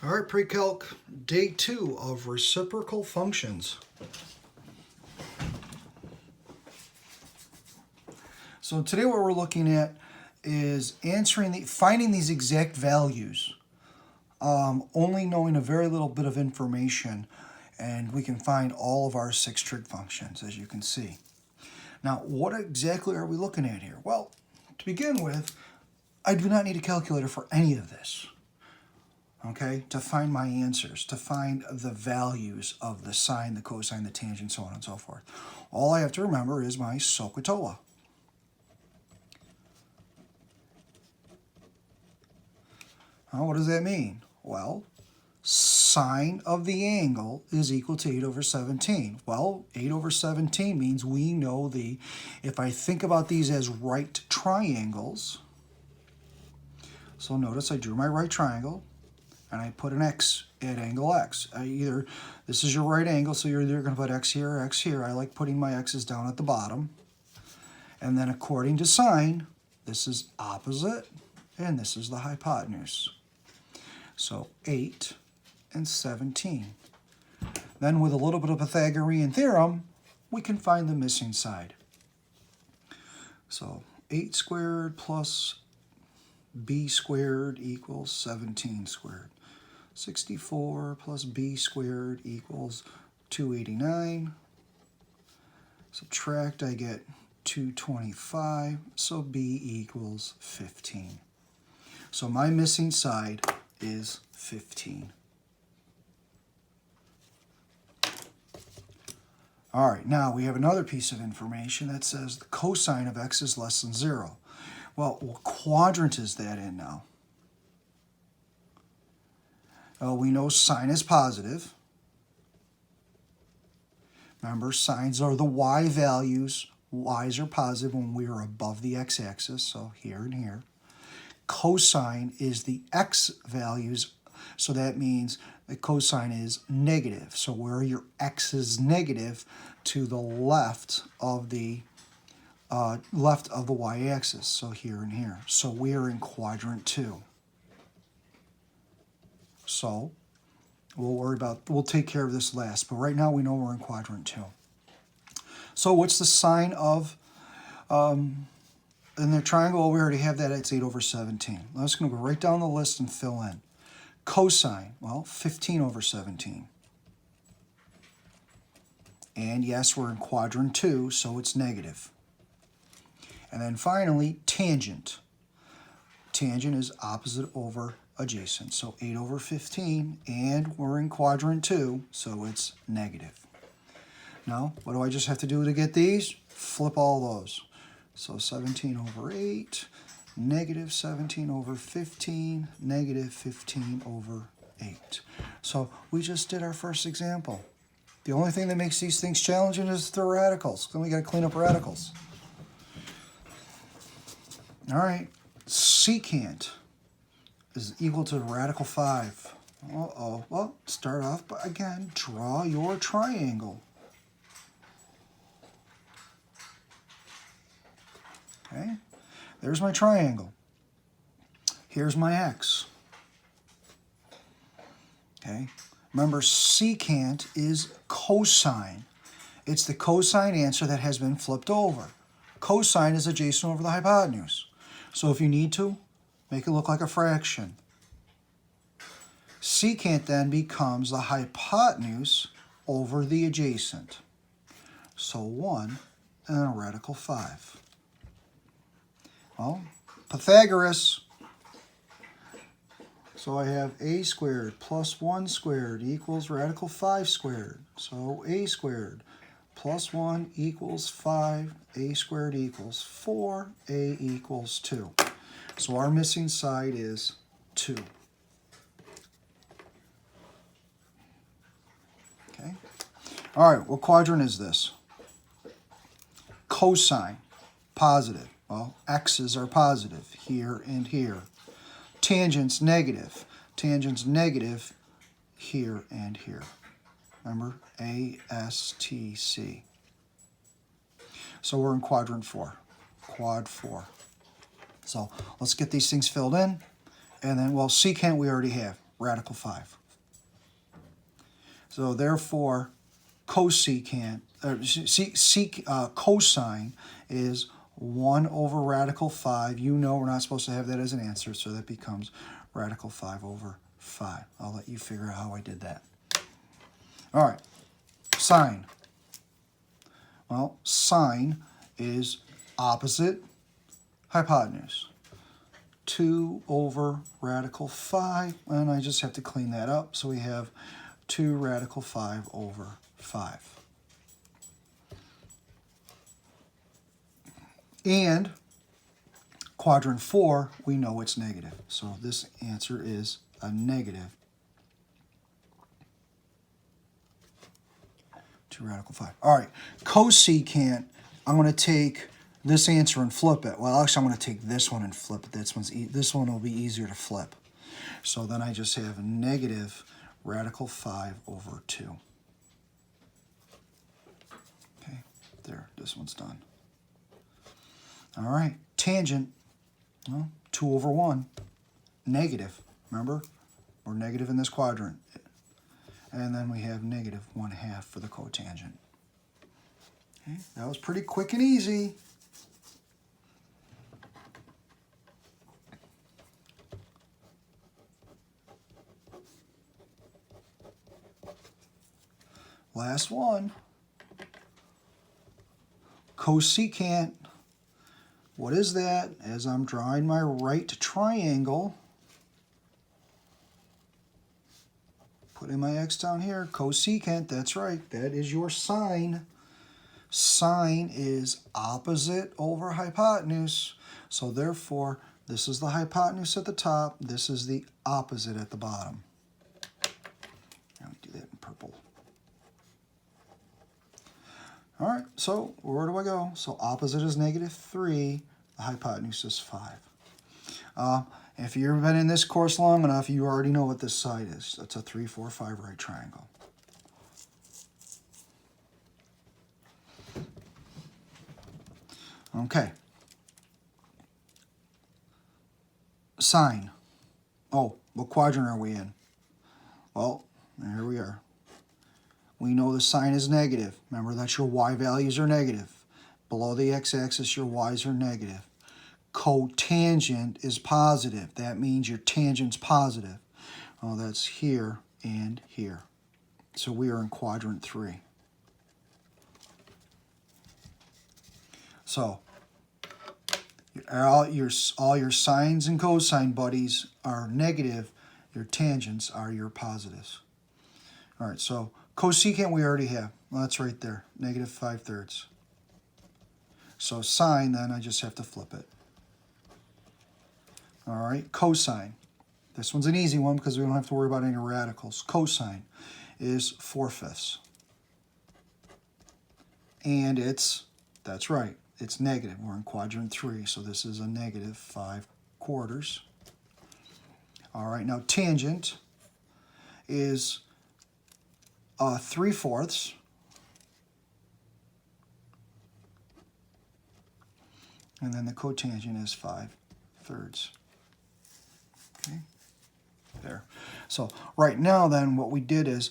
All right, pre-calc day 2 of reciprocal functions. So today what we're looking at is finding these exact values, only knowing a very little bit of information, and we can find all of our 6 trig functions, as you can see. Now, what exactly are we looking at here? Well, to begin with, I do not need a calculator for any of this. Okay, to find my answers, to find the values of the sine, the cosine, the tangent, so on and so forth. All I have to remember is my SOHCAHTOA. Now, what does that mean? Well, sine of the angle is equal to 8 over 17. Well, 8 over 17 means we know if I think about these as right triangles, so notice I drew my right triangle, and I put an x at angle x. This is your right angle, so you're either going to put x here or x here. I like putting my x's down at the bottom. And then according to sine, this is opposite, and this is the hypotenuse. So 8 and 17. Then with a little bit of Pythagorean theorem, we can find the missing side. So 8 squared plus b squared equals 17 squared. 64 plus b squared equals 289. Subtract, I get 225, so b equals 15. So my missing side is 15. All right, now we have another piece of information that says the cosine of x is less than 0. Well, what quadrant is that in now? We know sine is positive. Remember, sines are the y values. Y's are positive when we are above the x-axis, so here and here. Cosine is the x values, so that means the cosine is negative. So where your x is negative, to the left of the y-axis, so here and here. So we are in quadrant 2. So we'll take care of this last, but right now we know we're in quadrant 2. So what's the sine of, in the triangle? We already have that, it's 8 over 17. I'm just going to go right down the list and fill in. Cosine, well, 15 over 17. And yes, we're in quadrant 2, so it's negative. And then finally, tangent. Tangent is opposite over adjacent. So 8 over 15, and we're in quadrant 2, so it's negative. Now, what do I just have to do to get these? Flip all those. So 17 over 8, negative 17 over 15, negative 15 over 8. So we just did our first example. The only thing that makes these things challenging is the radicals. Then we got to clean up radicals. All right, secant is equal to radical 5. Uh-oh. Well, start off by, again, draw your triangle. Okay, there's my triangle. Here's my x. Okay, remember, secant is cosine. It's the cosine answer that has been flipped over. Cosine is adjacent over the hypotenuse. So if you need to, make it look like a fraction. Secant then becomes the hypotenuse over the adjacent. So 1 and a radical 5. Well, Pythagoras. So I have a squared plus 1 squared equals radical 5 squared. So a squared plus 1 equals 5. A squared equals 4. A equals 2. So our missing side is 2. Okay. All right, what quadrant is this? Cosine, positive. Well, x's are positive here and here. Tangents, negative. Tangents, negative here and here. Remember, A, S, T, C. So we're in quadrant 4. Quad 4. So let's get these things filled in. And then, well, secant we already have. radical 5. So therefore, cosecant, cosine is 1 over radical 5. You know we're not supposed to have that as an answer, so that becomes radical 5 over 5. I'll let you figure out how I did that. All right, sine. Well, sine is opposite hypotenuse. 2 over radical 5, and I just have to clean that up, so we have 2 radical 5 over 5. And quadrant 4, we know it's negative. So this answer is a negative 2 radical 5. All right, cosecant, I'm going to take this answer and flip it. Well, actually, I'm going to take this one and flip it. This one will be easier to flip. So then I just have negative radical 5 over 2. Okay, there, this one's done. All right, tangent, well, 2 over 1, negative. Remember, we're negative in this quadrant. And then we have negative 1/2 for the cotangent. Okay, that was pretty quick and easy. Last one. Cosecant. What is that? As I'm drawing my right triangle, putting my X down here, cosecant, that's right, that is your sine. Sine is opposite over hypotenuse, so therefore, this is the hypotenuse at the top, this is the opposite at the bottom. Let me do that in purple. All right, so where do I go? So opposite is negative 3, the hypotenuse is 5. If you've been in this course long enough, you already know what this side is. That's a 3, 4, 5 right triangle. Okay. Sine. Oh, what quadrant are we in? Well, here we are. We know the sine is negative. Remember that your y values are negative. Below the x-axis, your y's are negative. Cotangent is positive. That means your tangent's positive. Oh, that's here and here. So we are in quadrant 3. So all your sines and cosine buddies are negative. Your tangents are your positives. All right, so cosecant we already have. Well, that's right there, negative 5/3. So sine, then I just have to flip it. All right, cosine. This one's an easy one because we don't have to worry about any radicals. Cosine is 4/5. And that's right, it's negative. We're in quadrant 3, so this is a negative 5/4. All right, now tangent is 3/4. And then the cotangent is 5/3. Okay, there. So right now then what we did is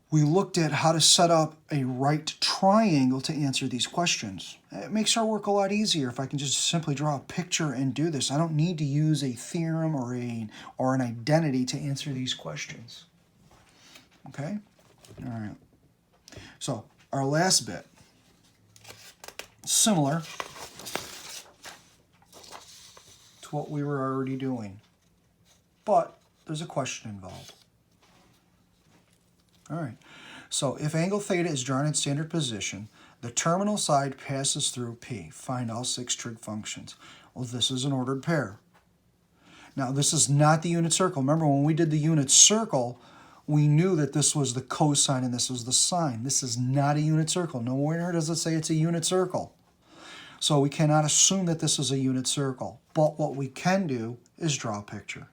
we looked at how to set up a right triangle to answer these questions. It makes our work a lot easier if I can just simply draw a picture and do this. I don't need to use a theorem or an identity to answer these questions. Okay? All right. So our last bit, similar to what we were already doing, but there's a question involved. All right, so if angle theta is drawn in standard position, the terminal side passes through P. Find all 6 trig functions. Well, this is an ordered pair. Now, this is not the unit circle. Remember, when we did the unit circle, we knew that this was the cosine and this was the sine. This is not a unit circle. Nowhere does it say it's a unit circle. So we cannot assume that this is a unit circle. But what we can do is draw a picture.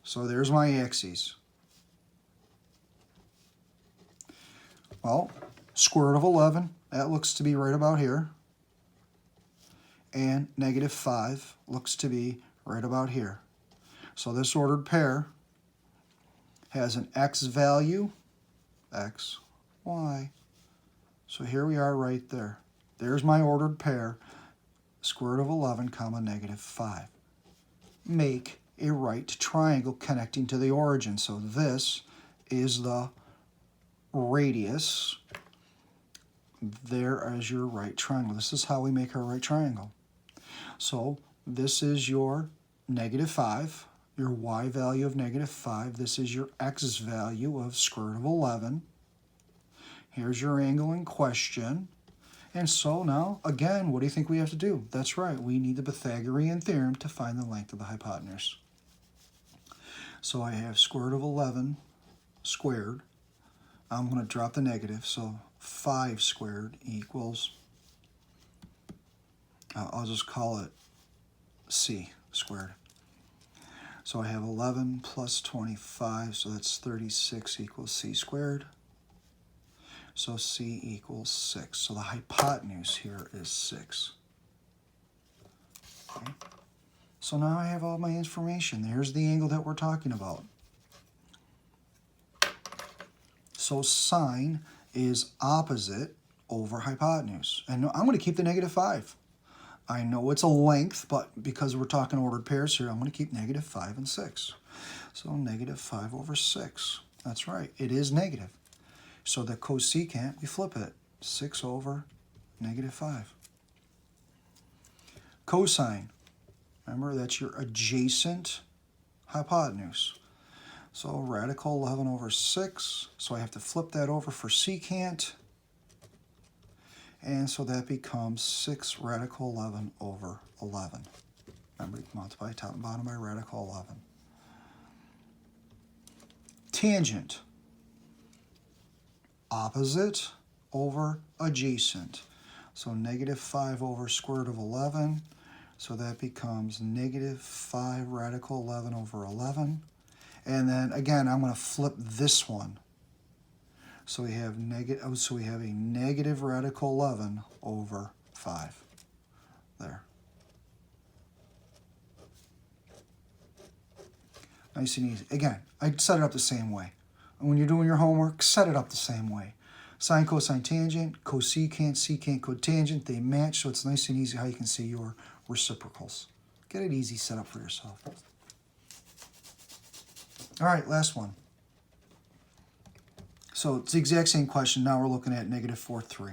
So there's my axes. Well, square root of 11, that looks to be right about here. And negative 5 looks to be right about here. So this ordered pair has an x value, x, y. So here we are right there. There's my ordered pair, square root of 11, comma, negative 5. Make a right triangle connecting to the origin. So this is the radius. There is your right triangle. This is how we make our right triangle. So this is your negative 5, your y value of negative 5. This is your x value of square root of 11. Here's your angle in question. And so now, again, what do you think we have to do? That's right, we need the Pythagorean theorem to find the length of the hypotenuse. So I have square root of 11 squared. I'm going to drop the negative, so 5 squared equals, I'll just call it c squared. So I have 11 plus 25, so that's 36 equals c squared. So c equals 6. So the hypotenuse here is 6. Okay. So now I have all my information. Here's the angle that we're talking about. So sine is opposite over hypotenuse. And I'm going to keep the negative 5. I know it's a length, but because we're talking ordered pairs here, I'm going to keep negative 5 and 6. So negative 5 over 6. That's right, it is negative. So the cosecant, we flip it. 6 over negative 5. Cosine, remember that's your adjacent hypotenuse. So radical 11 over 6. So I have to flip that over for secant. And so that becomes 6 radical 11 over 11. Remember, you can multiply top and bottom by radical 11. Tangent. Opposite over adjacent. So negative 5 over square root of 11. So that becomes negative 5 radical 11 over 11. And then again, I'm going to flip this one. So we have a negative radical 11 over 5. There. Nice and easy. Again, I set it up the same way. And when you're doing your homework, set it up the same way. Sine, cosine, tangent, cosecant, secant, cotangent, they match, so it's nice and easy how you can see your reciprocals. Get it easy set up for yourself. All right, last one. So it's the exact same question. Now we're looking at negative 4, 3.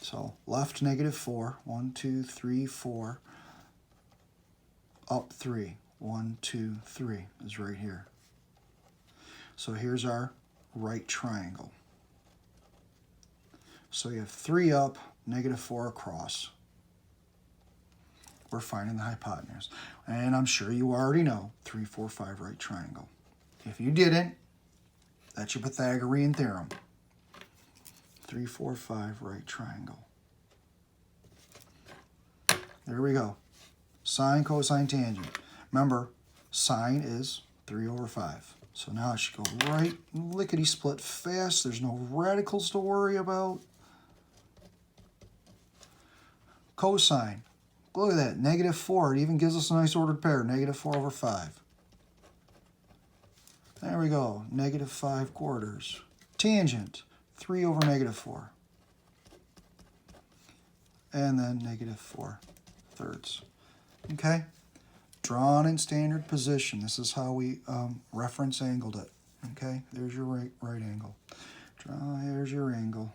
So left negative 4, 1, 2, 3, 4. Up 3, 1, 2, 3 is right here. So here's our right triangle. So you have 3 up, negative 4 across. We're finding the hypotenuse. And I'm sure you already know 3, 4, 5 right triangle. If you didn't, that's your Pythagorean theorem. 3, 4, 5 right triangle. There we go. Sine, cosine, tangent. Remember, sine is 3 over 5. So now I should go right lickety-split fast. There's no radicals to worry about. Cosine. Look at that, negative 4. It even gives us a nice ordered pair, negative 4 over 5. There we go, negative 5 quarters. Tangent, 3 over negative 4. And then negative 4 thirds. Okay? Drawn in standard position. This is how we reference angled it. Okay? There's your right angle. Here's your angle.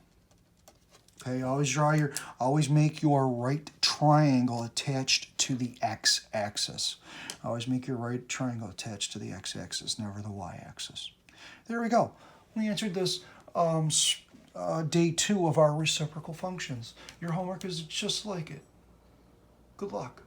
Okay, always make your right triangle attached to the x-axis. Always make your right triangle attached to the x-axis, never the y-axis. There we go. We answered this day 2 of our reciprocal functions. Your homework is just like it. Good luck.